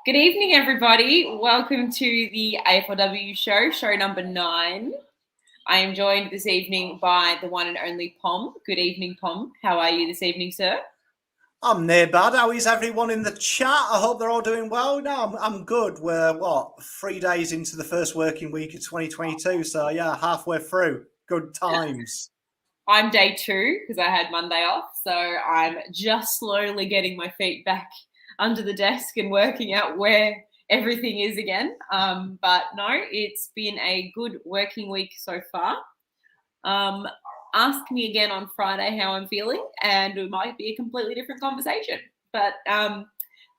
Good evening, everybody. Welcome to the AFLW show number 9. I am joined this evening by the one and only Pom. Good evening, Pom. How are you this evening, sir? I'm near bad. How is everyone in the chat? I hope they're all doing well. No, I'm good. We're 3 days into the first working week of 2022. So yeah, halfway through. Good times. I'm day 2 because I had Monday off. So I'm just slowly getting my feet back under the desk and working out where everything is again. But no, it's been a good working week so far. Ask me again on Friday how I'm feeling, and it might be a completely different conversation. But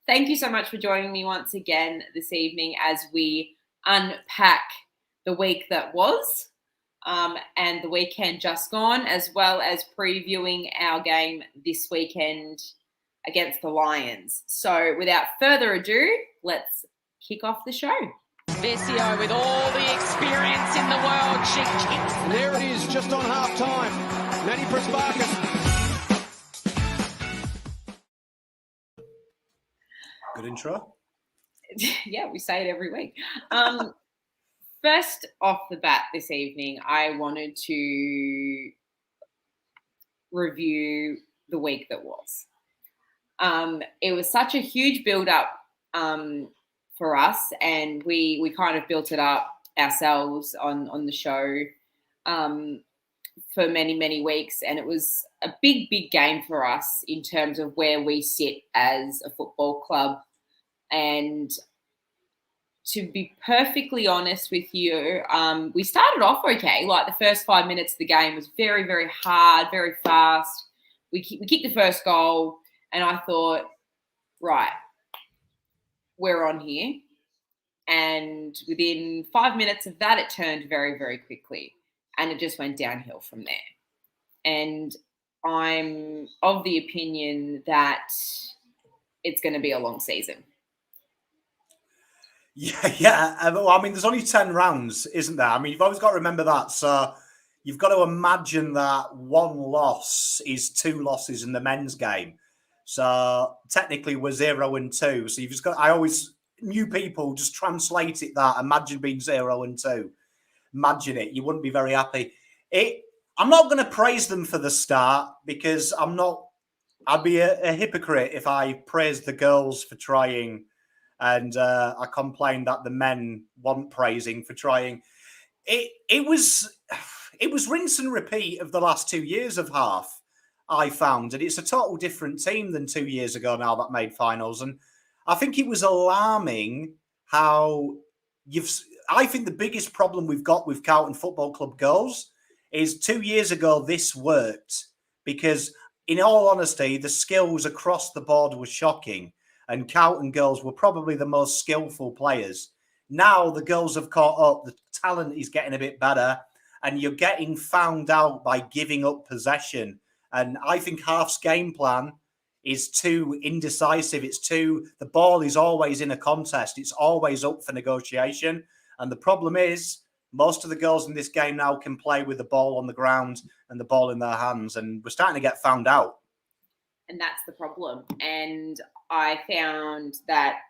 thank you so much for joining me once again this evening as we unpack the week that was and the weekend just gone, as well as previewing our game this weekend against the Lions. So without further ado, let's kick off the show. Vesio with all the experience in the world. She kicks. And there it is, just on half time. Manny Prasparkas. Good intro. Yeah, we say it every week. First off the bat this evening, I wanted to review the week that was. It was such a huge build-up for us, and we kind of built it up ourselves on the show for many weeks, and it was a big game for us in terms of where we sit as a football club. And to be perfectly honest with you, we started off okay. Like the first 5 minutes of the game was very hard, very fast. We kicked the first goal, and I thought, right, we're on here. And within 5 minutes of that, it turned very quickly, and it just went downhill from there. And I'm of the opinion that it's going to be a long season. Yeah. Well, I mean, there's only 10 rounds, isn't there? I mean, you've always got to remember that. So you've got to imagine that one loss is 2 losses in the men's game. So technically we're 0-2. So you've just got, I always, new people just translate it that. Imagine being 0-2. Imagine it. You wouldn't be very happy. I'm not going to praise them for the start because I'd be a hypocrite if I praised the girls for trying and I complained that the men weren't praising for trying. It was rinse and repeat of the last 2 years of half, I found. And it's a total different team than 2 years ago now that made finals. And I think it was alarming how I think the biggest problem we've got with Carlton Football Club girls is 2 years ago this worked because, in all honesty, the skills across the board were shocking and Carlton girls were probably the most skillful players. Now the girls have caught up, the talent is getting a bit better, and you're getting found out by giving up possession. And I think half's game plan is too indecisive. The ball is always in a contest. It's always up for negotiation. And the problem is most of the girls in this game now can play with the ball on the ground and the ball in their hands. And we're starting to get found out. And that's the problem. And I found that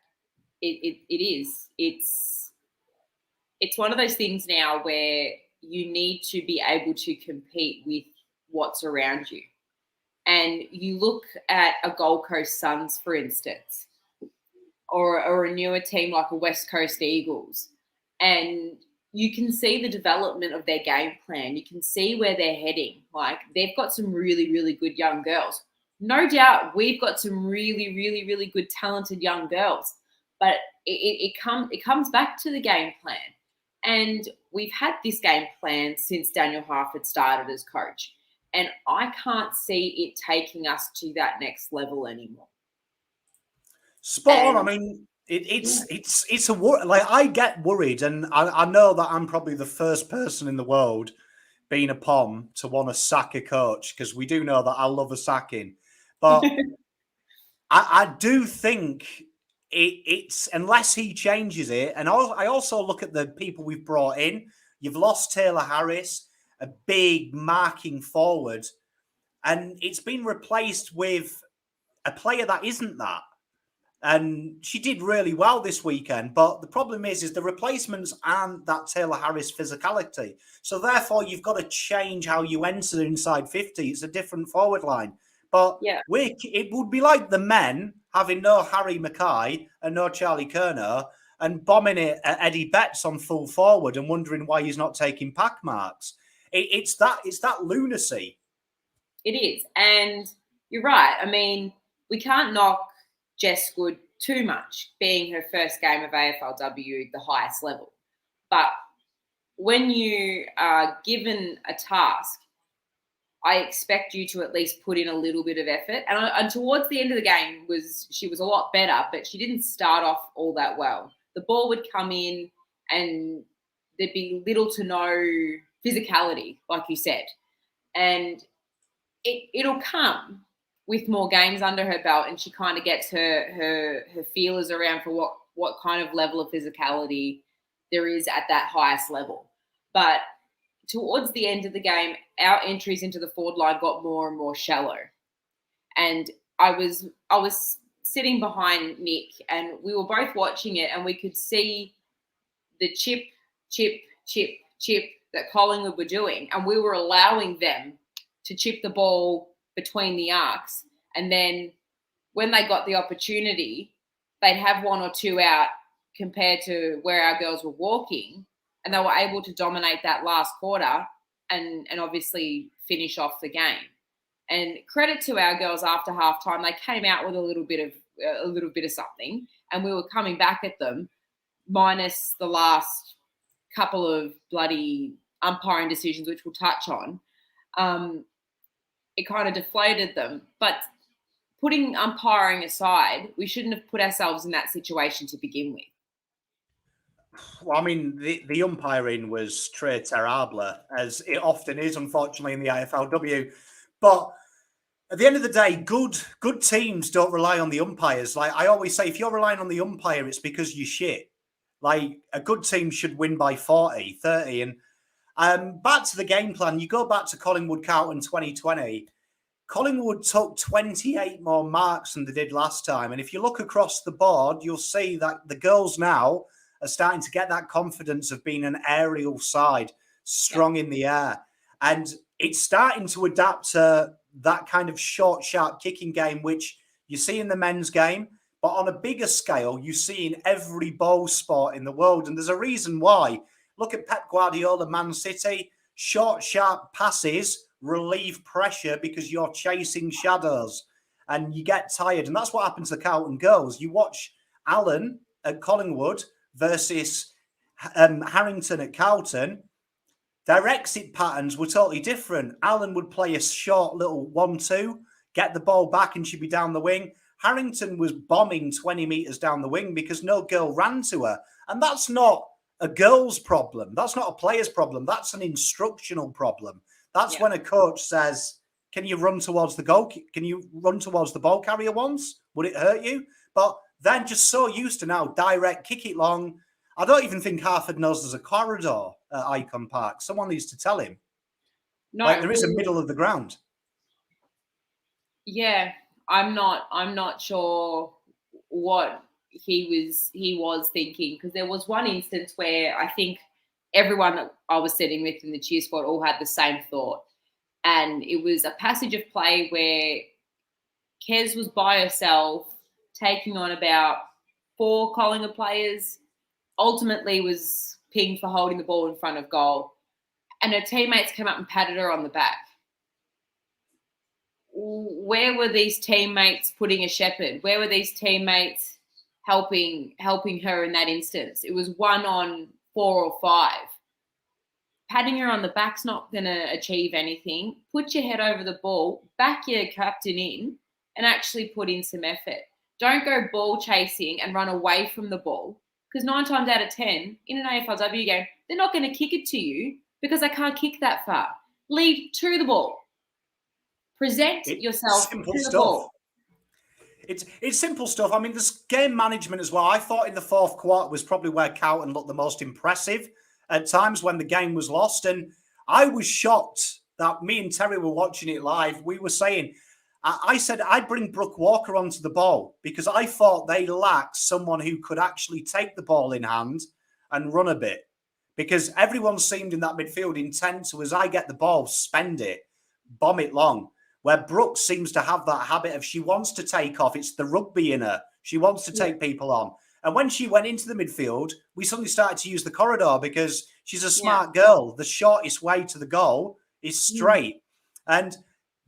it's one of those things now where you need to be able to compete with what's around you. And you look at a Gold Coast Suns, for instance, or a newer team like a West Coast Eagles, and you can see the development of their game plan. You can see where they're heading. Like, they've got some really good young girls. No doubt we've got some really good talented young girls, but it comes back to the game plan. And we've had this game plan since Daniel Harford started as coach. And I can't see it taking us to that next level anymore. Spot on. I mean, it's a worry. Like, I get worried, and I know that I'm probably the first person in the world, being a Pom, to want to sack a coach because we do know that I love a sacking. But I do think it's unless he changes it, and I also look at the people we've brought in. You've lost Taylor Harris, a big marking forward, and it's been replaced with a player that isn't that. And she did really well this weekend. But the problem is the replacements aren't that Taylor Harris physicality. So therefore, you've got to change how you enter inside 50. It's a different forward line. But it would be like the men having no Harry Mackay and no Charlie Kerner and bombing it at Eddie Betts on full forward and wondering why he's not taking pack marks. It's that lunacy. It is. And you're right. I mean, we can't knock Jess Good too much, being her first game of AFLW, the highest level. But when you are given a task, I expect you to at least put in a little bit of effort. And towards the end of the game, she was a lot better, but she didn't start off all that well. The ball would come in and there'd be little to no physicality, like you said. And it'll come with more games under her belt, and she kind of gets her feelers around for what kind of level of physicality there is at that highest level. But towards the end of the game, our entries into the forward line got more and more shallow. And I was sitting behind Nick, and we were both watching it, and we could see the chip that Collingwood were doing, and we were allowing them to chip the ball between the arcs. And then when they got the opportunity, they'd have one or two out compared to where our girls were walking, and they were able to dominate that last quarter and obviously finish off the game. And credit to our girls after halftime, they came out with a little bit of something, and we were coming back at them, minus the last couple of bloody umpiring decisions, which we'll touch on. It kind of deflated them. But putting umpiring aside, we shouldn't have put ourselves in that situation to begin with. Well, I mean, the umpiring was très terrible, as it often is, unfortunately, in the AFLW. But at the end of the day, good teams don't rely on the umpires. Like I always say, if you're relying on the umpire, it's because you're shit. Like a good team should win by 40, 30. And back to the game plan, you go back to Collingwood Carlton 2020. Collingwood took 28 more marks than they did last time. And if you look across the board, you'll see that the girls now are starting to get that confidence of being an aerial side, strong in the air. And it's starting to adapt to that kind of short, sharp kicking game, which you see in the men's game. But on a bigger scale, you see in every ball sport in the world. And there's a reason why. Look at Pep Guardiola, Man City. Short, sharp passes relieve pressure because you're chasing shadows and you get tired. And that's what happens to the Carlton girls. You watch Allen at Collingwood versus Harrington at Carlton. Their exit patterns were totally different. Allen would play a short little 1-2, get the ball back and she'd be down the wing. Harrington was bombing 20 metres down the wing because no girl ran to her. And that's not a girl's problem. That's not a player's problem. That's an instructional problem. That's when a coach says, can you run towards the goal? Can you run towards the ball carrier once? Would it hurt you? But they're just so used to now direct, kick it long. I don't even think Harford knows there's a corridor at Icon Park. Someone needs to tell him. No, like, there is a middle of the ground. Yeah, I'm not sure what he was thinking, because there was one instance where I think everyone that I was sitting with in the cheer squad all had the same thought. And it was a passage of play where Kez was by herself, taking on about 4 Collingwood players, ultimately was pinged for holding the ball in front of goal. And her teammates came up and patted her on the back. Where were these teammates putting a shepherd? Where were these teammates helping her in that instance? It was 1 on 4 or 5. Patting her on the back's not going to achieve anything. Put your head over the ball, back your captain in, and actually put in some effort. Don't go ball chasing and run away from the ball, because 9 times out of 10 in an AFLW game, they're not going to kick it to you because they can't kick that far. Lead to the ball. Present yourself to the ball. It's simple stuff. I mean, this game management as well. I thought in the 4th quarter was probably where Carlton looked the most impressive at times when the game was lost. And I was shocked that me and Terry were watching it live. We were saying, I said I'd bring Brooke Walker onto the ball because I thought they lacked someone who could actually take the ball in hand and run a bit. Because everyone seemed in that midfield intent to, as I get the ball, spend it, bomb it long. Where Brooke seems to have that habit of she wants to take off. It's the rugby in her. She wants to take people on. And when she went into the midfield, we suddenly started to use the corridor because she's a smart girl. The shortest way to the goal is straight. And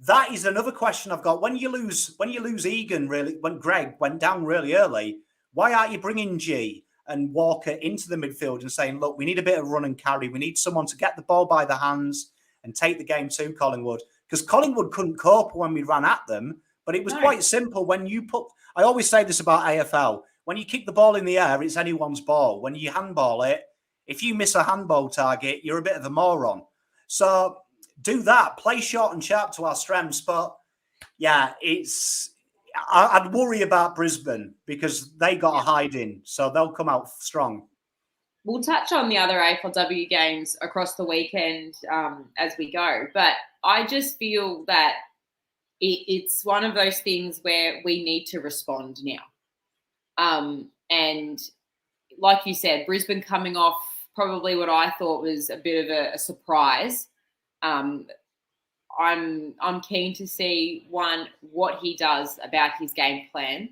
that is another question I've got. When you lose Egan, really, when Greg went down really early, why aren't you bringing G and Walker into the midfield and saying, look, we need a bit of run and carry. We need someone to get the ball by the hands and take the game to Collingwood. Because Collingwood couldn't cope when we ran at them, but it was quite simple. When you put, I always say this about AFL, when you kick the ball in the air, it's anyone's ball. When you handball it, if you miss a handball target, you're a bit of a moron. So do that, play short and sharp to our strengths. But yeah, I'd worry about Brisbane because they got a hide in, so they'll come out strong. We'll touch on the other AFLW games across the weekend as we go, but I just feel that it's one of those things where we need to respond now. And like you said, Brisbane coming off probably what I thought was a bit of a surprise. I'm keen to see, one, what he does about his game plan,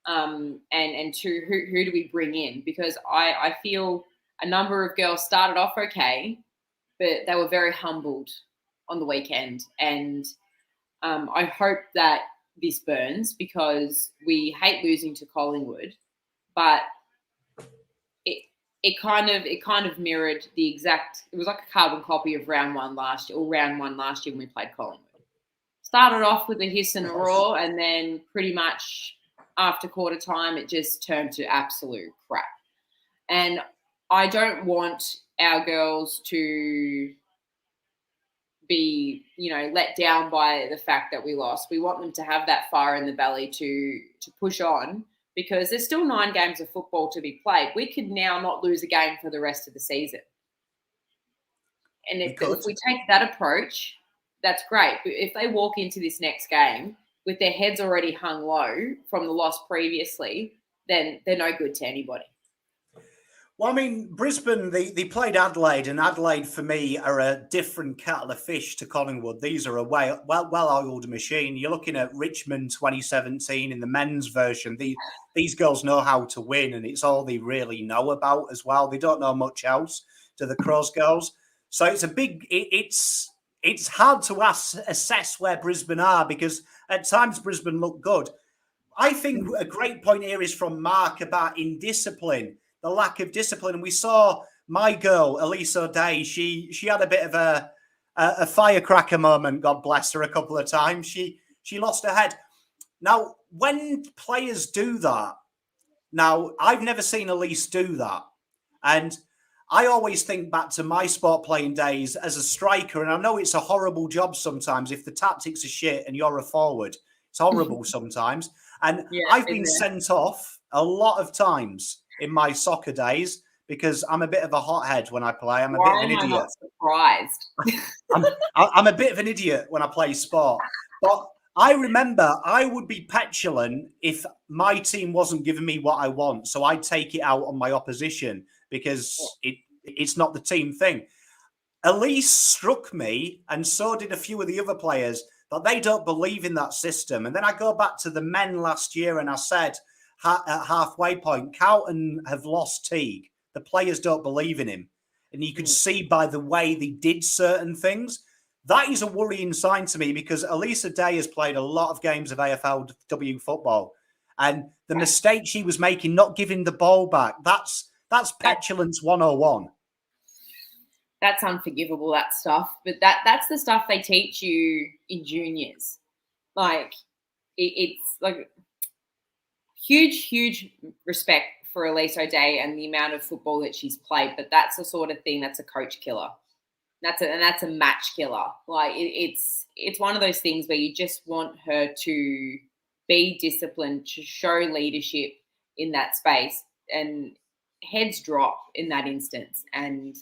and two, who do we bring in? Because I feel a number of girls started off okay, but they were very humbled on the weekend. And I hope that this burns because we hate losing to Collingwood, but it kind of mirrored the exact. It was like a carbon copy of round one last year when we played Collingwood. Started off with a hiss and a roar, and then pretty much after quarter time, it just turned to absolute crap. And I don't want our girls to be, let down by the fact that we lost. We want them to have that fire in the belly to push on, because there's still 9 games of football to be played. We could now not lose a game for the rest of the season. And if we take that approach, that's great. But if they walk into this next game with their heads already hung low from the loss previously, then they're no good to anybody. Well, I mean, Brisbane, they played Adelaide, and Adelaide, for me, are a different kettle of fish to Collingwood. These are a well-oiled machine. You're looking at Richmond 2017 in the men's version. These girls know how to win, and it's all they really know about as well. They don't know much else, to the Crows girls. So it's it's hard to assess where Brisbane are, because at times Brisbane look good. I think a great point here is from Mark about indiscipline. The lack of discipline. And we saw my girl, Elise O'Day, she had a bit of a firecracker moment, God bless her, a couple of times. She lost her head. Now, when players do that, now, I've never seen Elise do that. And I always think back to my sport playing days as a striker, and I know it's a horrible job sometimes if the tactics are shit and you're a forward. It's horrible sometimes. And I've been sent off a lot of times in my soccer days because I'm a bit of a hothead when I play. I'm a bit of an idiot. I'm not surprised. I'm a bit of an idiot when I play sport. But I remember I would be petulant if my team wasn't giving me what I want. So I'd take it out on my opposition because it's not the team thing. Elise struck me, and so did a few of the other players, that they don't believe in that system. And then I go back to the men last year, and I said, at halfway point, Carlton have lost Teague. The players don't believe in him. And you could see by the way they did certain things. That is a worrying sign to me, because Elisa Day has played a lot of games of AFLW football. And the mistake she was making, not giving the ball back, that's petulance 101. That's unforgivable, that stuff. But that's the stuff they teach you in juniors. Like, it's like huge respect for Elise O'Day and the amount of football that she's played. But that's the sort of thing that's a coach killer. That's a match killer. Like, it's one of those things where you just want her to be disciplined, to show leadership in that space, and heads drop in that instance. And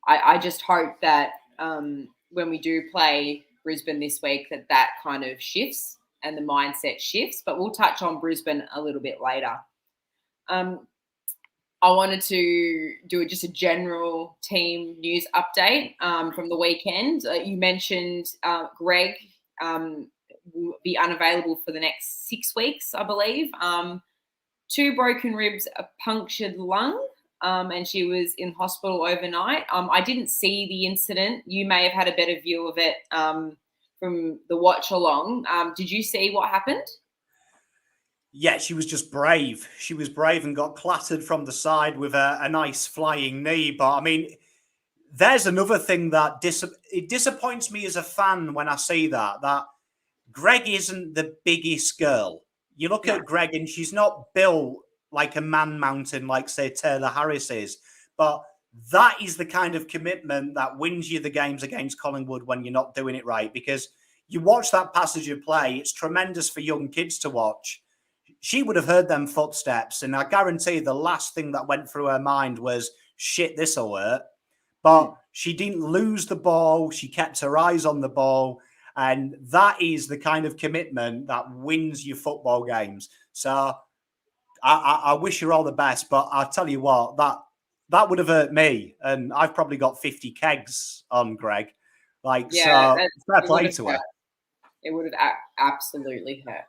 I just hope that when we do play Brisbane this week that kind of shifts and the mindset shifts. But we'll touch on Brisbane a little bit later. I wanted to do just a general team news update from the weekend. You mentioned Greg will be unavailable for the next 6 weeks, I believe. 2 broken ribs, a punctured lung, and she was in hospital overnight. I didn't see the incident. You may have had a better view of it from the watch along. Did you see what happened? Yeah, she was just brave. She was brave and got clattered from the side with a nice flying knee. But I mean, there's another thing that it disappoints me as a fan when I see that Greg isn't the biggest girl. You look at Greg and she's not built like a man mountain, like say Taylor Harris is. But that is the kind of commitment that wins you the games against Collingwood when you're not doing it right. Because you watch that passage of play, it's tremendous for young kids to watch. She would have heard them footsteps, and I guarantee the last thing that went through her mind was, shit, this'll hurt. But she didn't lose the ball. She kept her eyes on the ball. And that is the kind of commitment that wins you football games. So I wish her all the best, but I'll tell you what, that would have hurt me. And I've probably got 50 kegs on Greg. Like, yeah, so fair play to her. It would have absolutely hurt.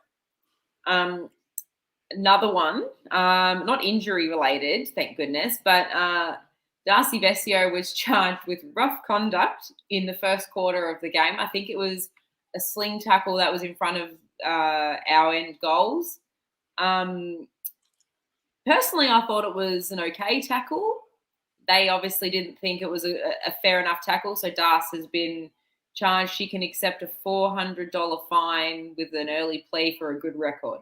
Another one, not injury related, thank goodness, but Darcy Vescio was charged with rough conduct in the first quarter of the game. I think it was a sling tackle that was in front of our end goals. Personally, I thought it was an okay tackle. They obviously didn't think it was a fair enough tackle, so Darcy has been charged. She can accept a $400 fine with an early plea for a good record.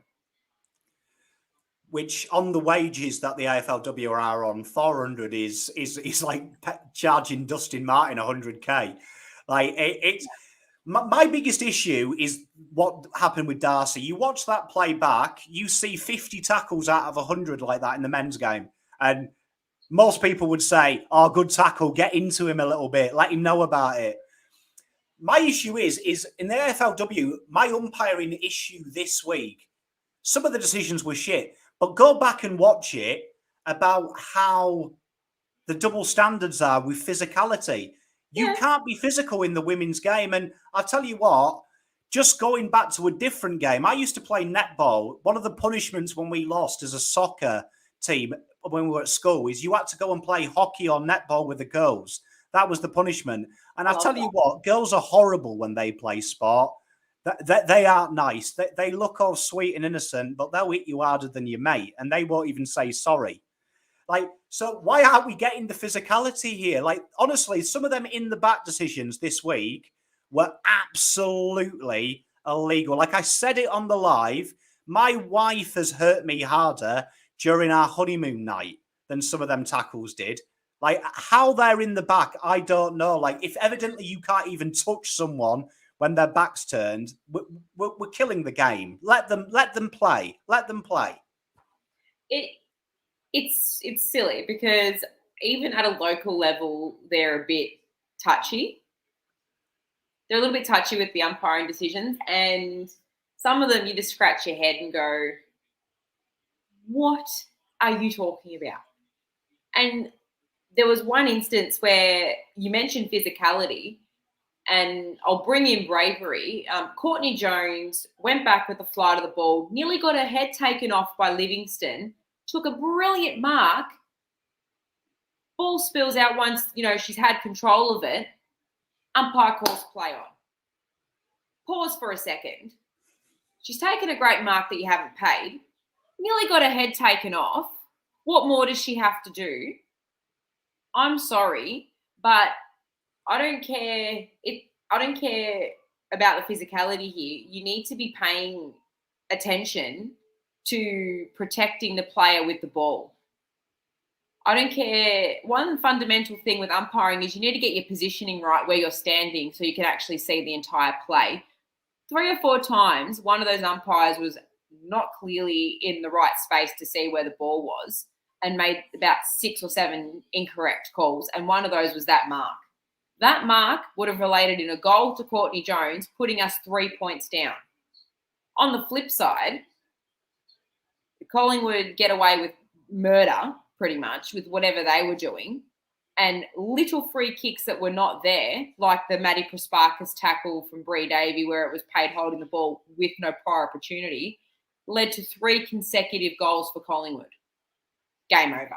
Which on the wages that the AFLW are on, 400 is like charging Dustin Martin 100k. Like it's my biggest issue is what happened with Darcy. You watch that play back, you see 50 tackles out of 100 like that in the men's game, and most people would say, "Oh, good tackle, get into him a little bit, let him know about it." My issue is in the AFLW, my umpiring issue this week. Some of the decisions were shit. But go back and watch it about how the double standards are with physicality. You can't be physical in the women's game. And I'll tell you what, just going back to a different game, I used to play netball. One of the punishments when we lost as a soccer team when we were at school is you had to go and play hockey or netball with the girls. That was the punishment. And I'll tell you what, girls are horrible when they play sport. They aren't nice. They look all sweet and innocent, but they'll hit you harder than your mate, and they won't even say sorry. Like, so why aren't we getting the physicality here? Like, honestly, some of them in the back decisions this week were absolutely illegal. Like I said it on the live, my wife has hurt me harder during our honeymoon night than some of them tackles did. Like, how they're in the back, I don't know. Like, if evidently you can't even touch someone when their back's turned, we're killing the game. Let them play. Let them play. It's silly because even at a local level, they're a bit touchy. They're a little bit touchy with the umpiring decisions, and some of them you just scratch your head and go, "What are you talking about?" And there was one instance where you mentioned physicality. And I'll bring in bravery. Courtney Jones went back with the flight of the ball, nearly got her head taken off by Livingston, took a brilliant mark. Ball spills out once, she's had control of it. Umpire calls play on. Pause for a second. She's taken a great mark that you haven't paid. Nearly got her head taken off. What more does she have to do? I'm sorry, but I don't care. I don't care about the physicality here. You need to be paying attention to protecting the player with the ball. I don't care. One fundamental thing with umpiring is you need to get your positioning right where you're standing so you can actually see the entire play. 3 or 4 times, one of those umpires was not clearly in the right space to see where the ball was and made about 6 or 7 incorrect calls. And one of those was that mark. That mark would have related in a goal to Courtney Jones, putting us 3 points down. On the flip side, Collingwood get away with murder, pretty much, with whatever they were doing. And little free kicks that were not there, like the Maddie Prasparkas tackle from Bree Davey, where it was paid holding the ball with no prior opportunity, led to 3 consecutive goals for Collingwood. Game over.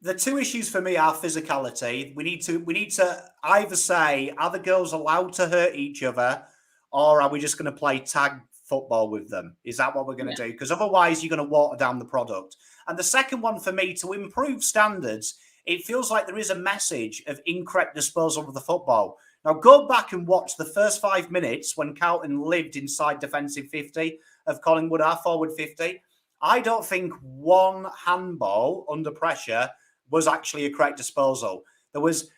The 2 issues for me are physicality. We need to either say, are the girls allowed to hurt each other, or are we just going to play tag football with them? Is that what we're going to do? Because otherwise you're going to water down the product. And the second one for me, to improve standards, it feels like there is a message of incorrect disposal of the football. Now, go back and watch the first 5 minutes when Carlton lived inside defensive 50 of Collingwood, our forward 50. I don't think one handball under pressure was actually a correct disposal. There was...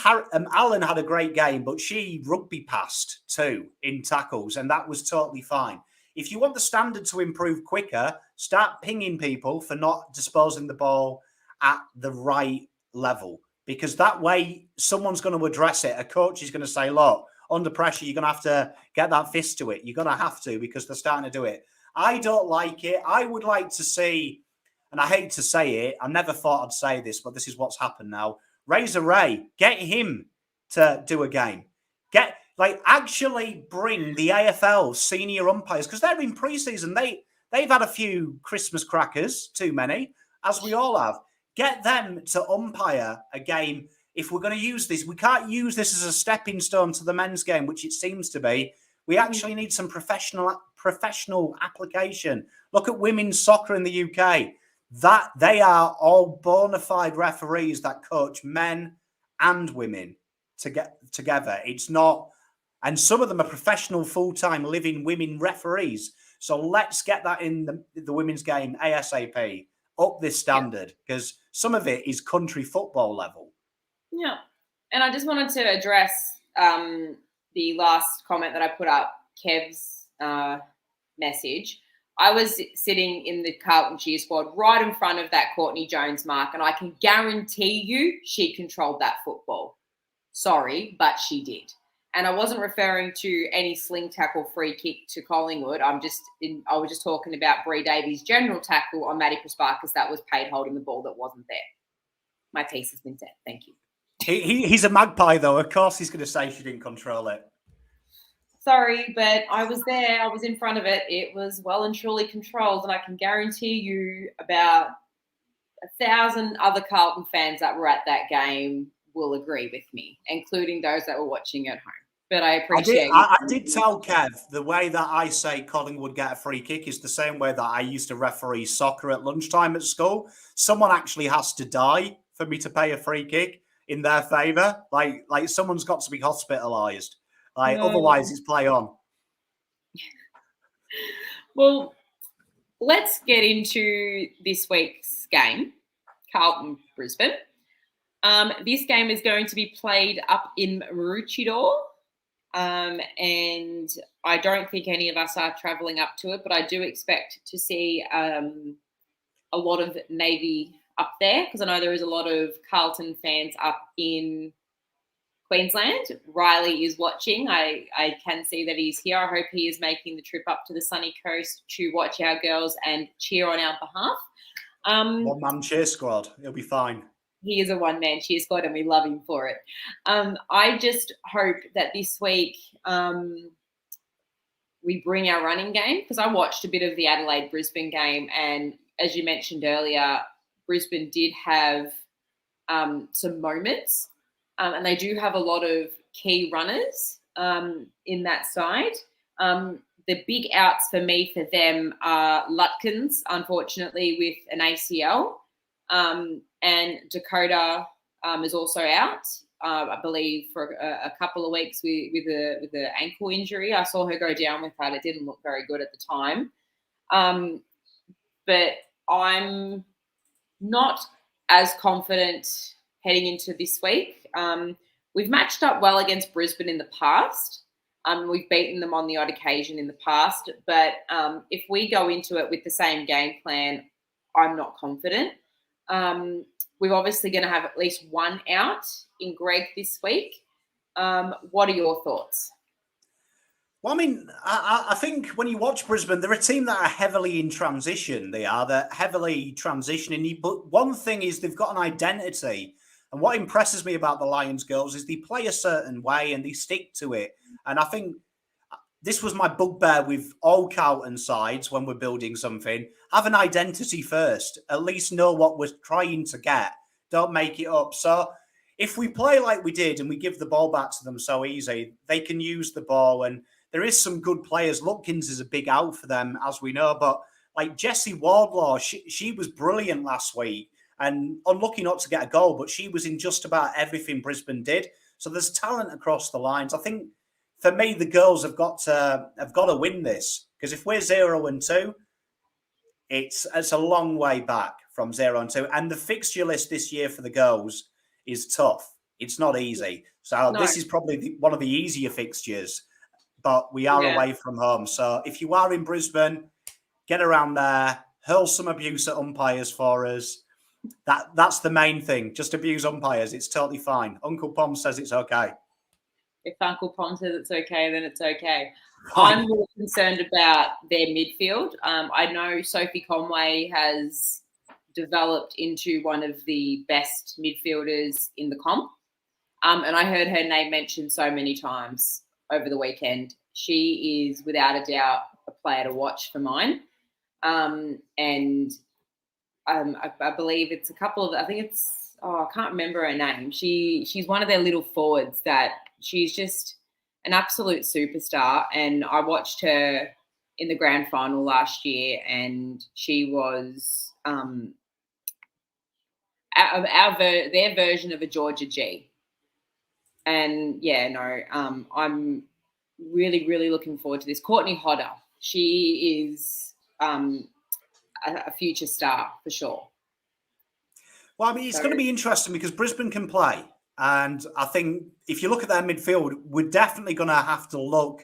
Alan had a great game, but she rugby passed too in tackles, and that was totally fine. If you want the standard to improve quicker, start pinging people for not disposing the ball at the right level, because that way someone's going to address it. A coach is going to say, look, under pressure, you're going to have to get that fist to it. You're going to have to, because they're starting to do it. I don't like it. I would like to see, and I hate to say it, I never thought I'd say this, but this is what's happened now. Razor Ray, get him to do a game. Actually bring the AFL senior umpires, because they're in pre-season. They've had a few Christmas crackers, too many, as we all have. Get them to umpire a game. If we're going to use this, we can't use this as a stepping stone to the men's game, which it seems to be. We actually need some professional application. Look at women's soccer in the UK. That they are all bona fide referees that coach men and women to get together. It's not, and some of them are professional, full-time living women referees. So let's get that in the women's game ASAP, up this standard, because some of it is country football level. Yeah. And I just wanted to address the last comment that I put up, Kev's message. I was sitting in the Carlton cheer squad right in front of that Courtney Jones mark, and I can guarantee you she controlled that football. Sorry, but she did. And I wasn't referring to any sling tackle free kick to Collingwood. I was just talking about Bree Davies' general tackle on Maddie Prasparkas that was paid holding the ball that wasn't there. My piece has been said. Thank you. He's a magpie, though. Of course he's going to say she didn't control it. Sorry, but I was there. I was in front of it. It was well and truly controlled, and I can guarantee you about 1,000 other Carlton fans that were at that game will agree with me, including those that were watching at home. But I appreciate I did tell Kev the way that I say Collingwood get a free kick is the same way that I used to referee soccer at lunchtime at school. Someone actually has to die for me to pay a free kick in their favour. Like someone's got to be hospitalised. Otherwise, it's play on. Well, let's get into this week's game, Carlton-Brisbane. This game is going to be played up in Maroochydore, and I don't think any of us are travelling up to it, but I do expect to see a lot of Navy up there, because I know there is a lot of Carlton fans up in Queensland. Riley is watching. I can see that he's here. I hope he is making the trip up to the sunny coast to watch our girls and cheer on our behalf. One-man cheer squad. He'll be fine. He is a one-man cheer squad, and we love him for it. I just hope that this week we bring our running game, because I watched a bit of the Adelaide-Brisbane game, and as you mentioned earlier, Brisbane did have some moments. And they do have a lot of key runners in that side. The big outs for me for them are Lutkins, unfortunately, with an ACL. And Dakota is also out, I believe, for a couple of weeks with an ankle injury. I saw her go down with that. It didn't look very good at the time. But I'm not as confident heading into this week. We've matched up well against Brisbane in the past. We've beaten them on the odd occasion in the past. But if we go into it with the same game plan, I'm not confident. we're obviously going to have at least one out in Greg this week. What are your thoughts? Well, I mean, I think when you watch Brisbane, they're a team that are heavily in transition. They're heavily transitioning. But one thing is they've got an identity. And what impresses me about the Lions girls is they play a certain way and they stick to it. And I think this was my bugbear with all Carlton sides when we're building something. Have an identity first. At least know what we're trying to get. Don't make it up. So if we play like we did and we give the ball back to them so easy, they can use the ball. And there is some good players. Lutkins is a big out for them, as we know. But like Jessie Wardlaw, she was brilliant last week and unlucky not to get a goal, but she was in just about everything Brisbane did. So there's talent across the lines. I think for me, the girls have got to win this, because if we're 0-2, it's a long way back from 0-2. And the fixture list this year for the girls is tough. It's not easy. So this is probably one of the easier fixtures. But we are away from home. So if you are in Brisbane, get around there, hurl some abuse at umpires for us. That's the main thing. Just abuse umpires. It's totally fine. Uncle Pom says it's okay. If Uncle Pom says it's okay, then it's okay. Right. I'm more concerned about their midfield. I know Sophie Conway has developed into one of the best midfielders in the comp. And I heard her name mentioned so many times over the weekend. She is without a doubt a player to watch for mine. I believe it's a couple of, I can't remember her name. She's one of their little forwards that she's just an absolute superstar. And I watched her in the grand final last year, and she was their version of a Georgia G. And I'm really, really looking forward to this. Courtney Hodder, she is a future star for sure. Well, I mean, it's going to be interesting because Brisbane can play. And I think if you look at their midfield, we're definitely going to have to look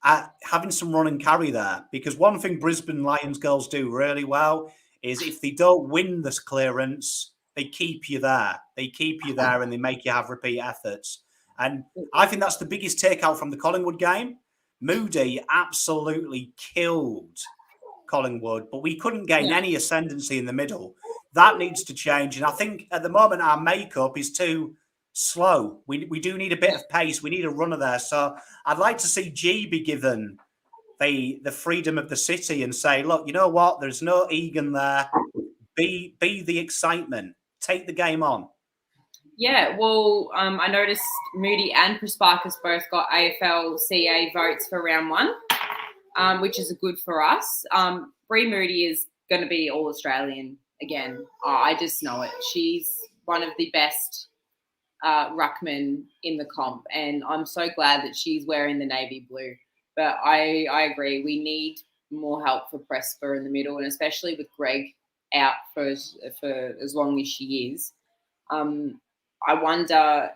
at having some run and carry there. Because one thing Brisbane Lions girls do really well is if they don't win this clearance, they keep you there. They keep you there and they make you have repeat efforts. And I think that's the biggest takeout from the Collingwood game. Moody absolutely killed Collingwood, but we couldn't gain any ascendancy in the middle. That needs to change. And I think at the moment our makeup is too slow. We do need a bit of pace. We need a runner there. So I'd like to see G be given the freedom of the city and say, look, you know what? There's no Egan there. Be the excitement. Take the game on. Yeah, well, I noticed Moody and Prasparkas both got AFLCA votes for round one, which is good for us. Bree Moody is going to be All-Australian again. I just know it. She's one of the best ruckmen in the comp, and I'm so glad that she's wearing the navy blue. But I agree. We need more help for Presper in the middle, and especially with Greg out for as long as she is. I wonder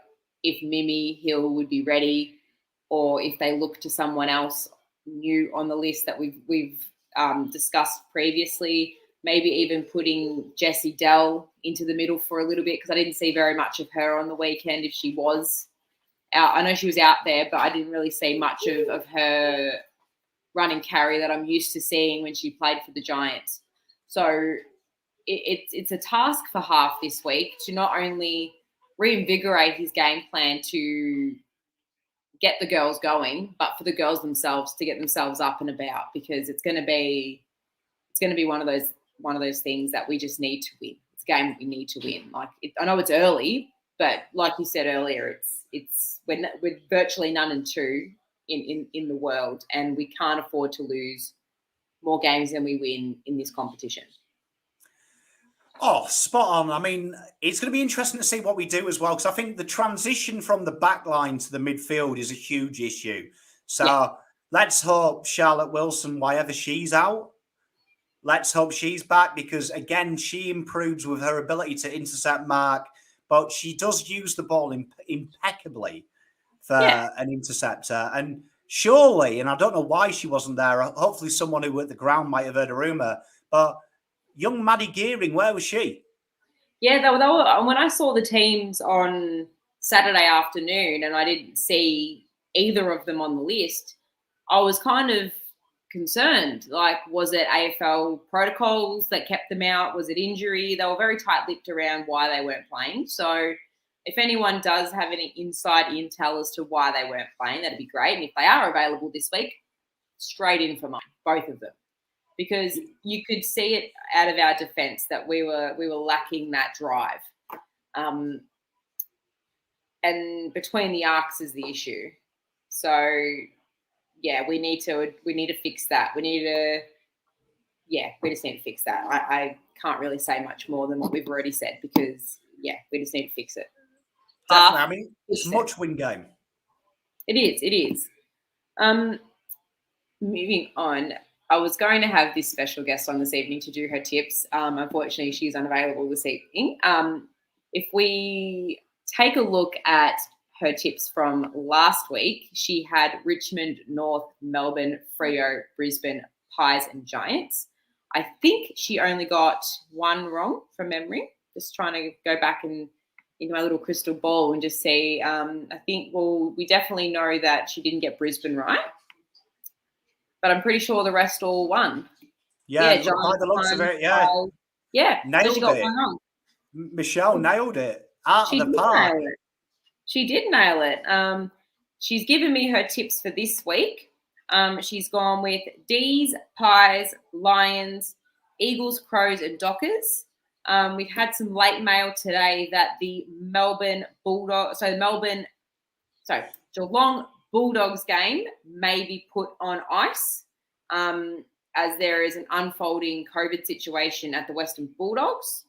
if Mimi Hill would be ready, or if they look to someone else new on the list that we've discussed previously. Maybe even putting Jessie Dell into the middle for a little bit, because I didn't see very much of her on the weekend if she was out. I know she was out there, but I didn't really see much of her run and carry that I'm used to seeing when she played for the Giants. So it's a task for Half this week to not only reinvigorate his game plan to get the girls going, but for the girls themselves to get themselves up and about, because it's going to be one of those things that we just need to win. It's a game that we need to win. I know it's early, but like you said earlier, we're virtually 0-2 in the world, and we can't afford to lose more games than we win in this competition. Oh, spot on. I mean, it's going to be interesting to see what we do as well, because I think the transition from the back line to the midfield is a huge issue. So let's hope Charlotte Wilson, wherever she's out, let's hope she's back, because, again, she improves with her ability to intercept mark, but she does use the ball impeccably for an interceptor. And surely, and I don't know why she wasn't there, hopefully someone who at the ground might have heard a rumour, but young Maddie Gearing, where was she? Yeah, they were, when I saw the teams on Saturday afternoon and I didn't see either of them on the list, I was kind of concerned. Like, was it AFL protocols that kept them out? Was it injury? They were very tight-lipped around why they weren't playing. So if anyone does have any inside intel as to why they weren't playing, that'd be great. And if they are available this week, straight in for mine, both of them. Because you could see it out of our defence that we were lacking that drive, and between the arcs is the issue. So yeah, we need to fix that. We just need to fix that. I can't really say much more than what we've already said because we just need to fix it. Definitely. I mean, it's a much-win game. It is. Moving on. I was going to have this special guest on this evening to do her tips. Unfortunately, she's unavailable this evening. If we take a look at her tips from last week, she had Richmond, North, Melbourne, Freo, Brisbane, Pies and Giants. I think she only got one wrong from memory. Just trying to go back into my little crystal ball and just see. I think, we definitely know that she didn't get Brisbane right. But I'm pretty sure the rest all won. Yeah, by the looks of it, nailed she got it. one wrong. Michelle nailed it out of the park. She did nail it. She's given me her tips for this week. She's gone with D's, Pies, Lions, Eagles, Crows, and Dockers. We've had some late mail today that the Geelong Bulldogs game may be put on ice as there is an unfolding COVID situation at the Western Bulldogs.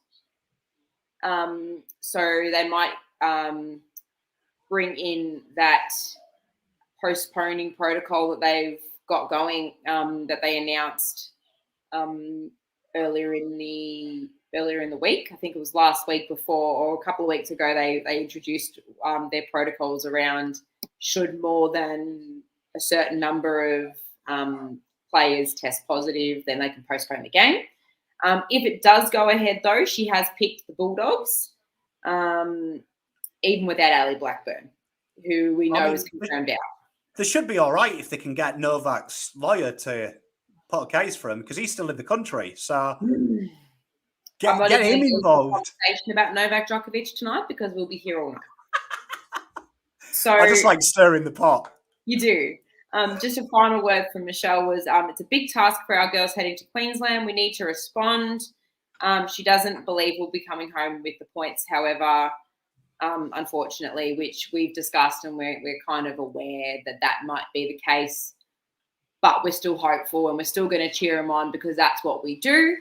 So they might bring in that postponing protocol that they've got going that they announced earlier in the week. I think it was last week before or a couple of weeks ago they introduced their protocols around should more than a certain number of players test positive, then they can postpone the game. If it does go ahead, though, she has picked the Bulldogs, even without Ali Blackburn, who we know is confirmed out. They should be all right if they can get Novak's lawyer to put a case for him because he's still in the country. So get him involved. Conversation about Novak Djokovic tonight because we'll be here all night. So I just like stirring the pot. You do. Just a final word from Michelle was it's a big task for our girls heading to Queensland. We need to respond. She doesn't believe we'll be coming home with the points, however, unfortunately, which we've discussed and we're kind of aware that might be the case. But we're still hopeful and we're still going to cheer them on because that's what we do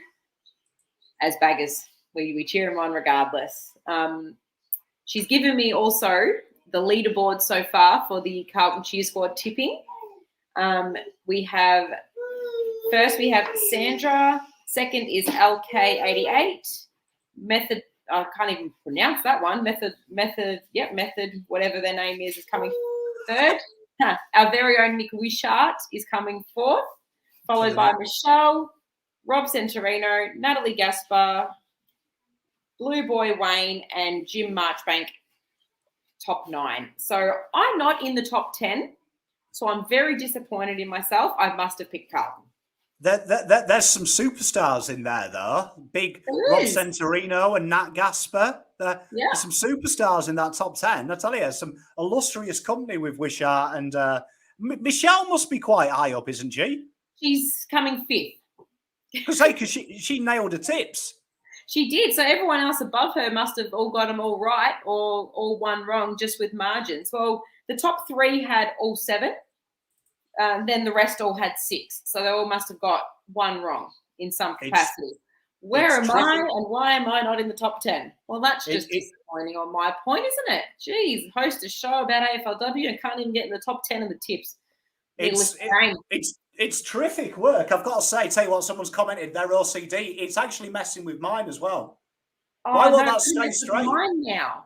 as baggers. We cheer them on regardless. She's given me also the leaderboard so far for the Carlton Cheer Squad tipping. We have Sandra. Second is LK88. Method, I can't even pronounce that one. Method, whatever their name is coming third. Our very own Nick Wishart is coming fourth, followed by Michelle, Rob Santorino, Natalie Gaspar, Blue Boy Wayne, and Jim Marchbank, top 9. So I'm not in the top 10. So I'm very disappointed in myself. I must have picked Carlton. There's some superstars in there, though. Big Rob Santorino and Nat Gaspar. There's some superstars in that top 10. I tell you, some illustrious company with Wishart. And Michelle must be quite high up, isn't she? She's coming 5th. Because she nailed the tips. She did. So everyone else above her must have all got them all right or all one wrong just with margins. Well, the top 3 had all 7. Then the rest all had 6. So they all must have got one wrong in some capacity. Where am I and why am I not in the top 10? Well, that's just disappointing on my point, isn't it? Jeez, host a show about AFLW and can't even get in the top 10 of the tips. It's terrific work. I've got to tell you what, someone's commented, their OCD. It's actually messing with mine as well. Why won't that stay straight? Mine now.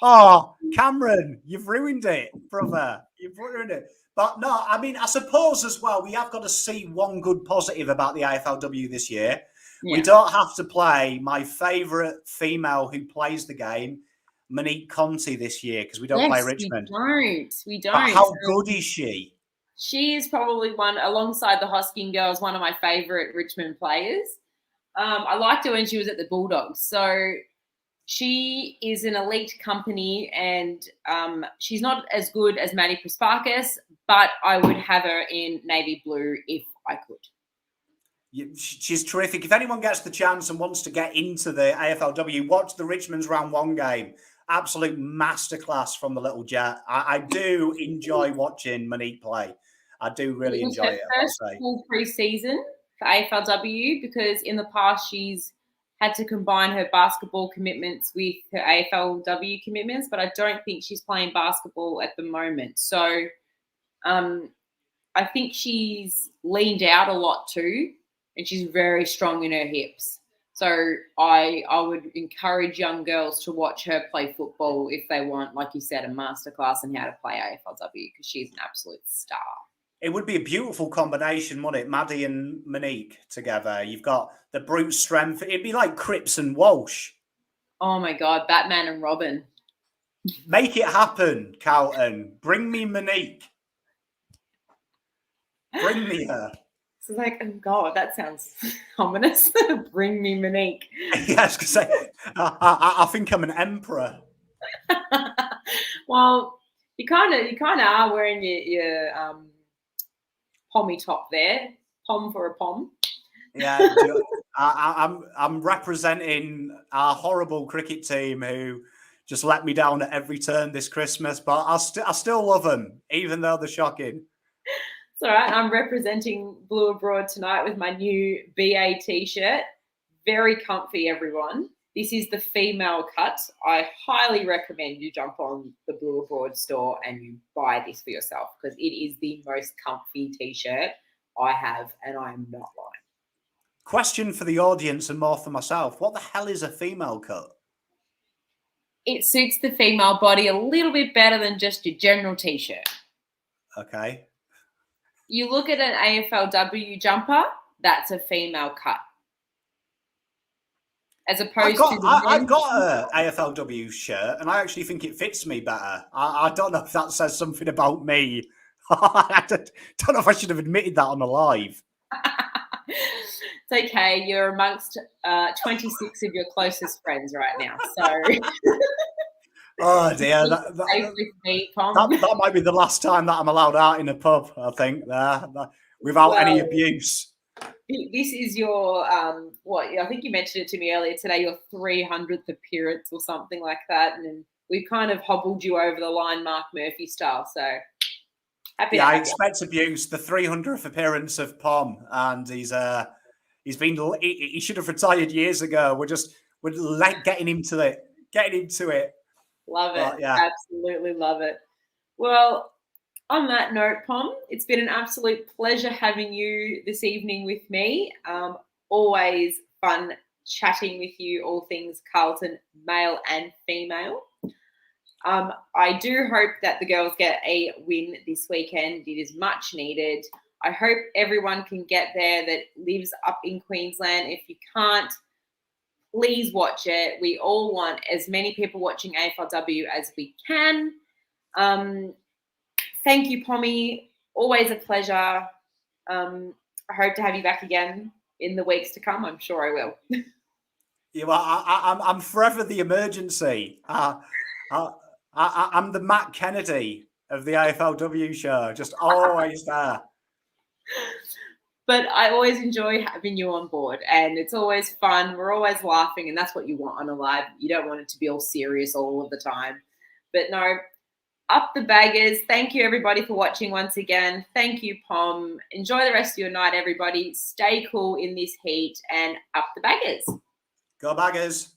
Oh, Cameron, you've ruined it, brother. You've ruined it. But no, I mean, I suppose as well, we have got to see one good positive about the AFLW this year. We don't have to play my favourite female who plays the game, Monique Conti, this year because we don't play Richmond. We don't. But how good is she? She is probably one, alongside the Hosking girls, one of my favourite Richmond players. I liked her when she was at the Bulldogs. So she is an elite company, and she's not as good as Maddie Prasparkas, but I would have her in navy blue if I could. She's terrific. If anyone gets the chance and wants to get into the AFLW, watch the Richmond's round 1 game. Absolute masterclass from the little jet. I do enjoy watching Monique play. I do really enjoy it. First full pre-season for AFLW, because in the past she's had to combine her basketball commitments with her AFLW commitments, but I don't think she's playing basketball at the moment. So I think she's leaned out a lot too, and she's very strong in her hips. So I would encourage young girls to watch her play football if they want, like you said, a masterclass in how to play AFLW, because she's an absolute star. It would be a beautiful combination, wouldn't it? Maddie and Monique together. You've got the brute strength. It'd be like Cripps and Walsh. Oh, my God. Batman and Robin. Make it happen, Carlton. Bring me Monique. Bring me her. It's like, oh, God, that sounds ominous. Bring me Monique. Yes, because I think I'm an emperor. Well, you kind of are wearing your pommy top there. Pom for a pom. Yeah, I'm representing our horrible cricket team who just let me down at every turn this Christmas, but I still love them, even though they're shocking. It's all right. I'm representing Blue Abroad tonight with my new BA t-shirt. Very comfy, everyone. This is the female cut. I highly recommend you jump on the Blue Abroad store and you buy this for yourself, because it is the most comfy t-shirt I have, and I am not lying. Question for the audience and more for myself. What the hell is a female cut? It suits the female body a little bit better than just your general t-shirt. Okay. You look at an AFLW jumper, that's a female cut. As opposed I've got an AFLW shirt, and I actually think it fits me better. I don't know if that says something about me. I don't know if I should have admitted that on the live. It's okay. You're amongst 26 of your closest friends right now. So, oh dear, that might be the last time that I'm allowed out in a pub. I think without any abuse. This is your I think you mentioned it to me earlier today. Your 300th appearance or something like that, and we've kind of hobbled you over the line, Mark Murphy style. So. Yeah, I expect abuse. The 300th appearance of Pom, and he should have retired years ago. We're getting him to it. Love it. Yeah. Absolutely love it. Well, on that note, Pom, it's been an absolute pleasure having you this evening with me. Always fun chatting with you, all things Carlton, male and female. I do hope that the girls get a win this weekend. It is much needed. I hope everyone can get there that lives up in Queensland. If you can't, please watch it. We all want as many people watching AFLW as we can. Thank you, Pommy. Always a pleasure. I hope to have you back again in the weeks to come. I'm sure I will. Yeah, well, I'm forever the emergency. I'm the Matt Kennedy of the AFLW show, just always there. But I always enjoy having you on board, and it's always fun. We're always laughing, and that's what you want on a live. You don't want it to be all serious all of the time. But no, up the baggers. Thank you, everybody, for watching once again. Thank you, Pom. Enjoy the rest of your night, everybody. Stay cool in this heat, and up the baggers. Go Baggers.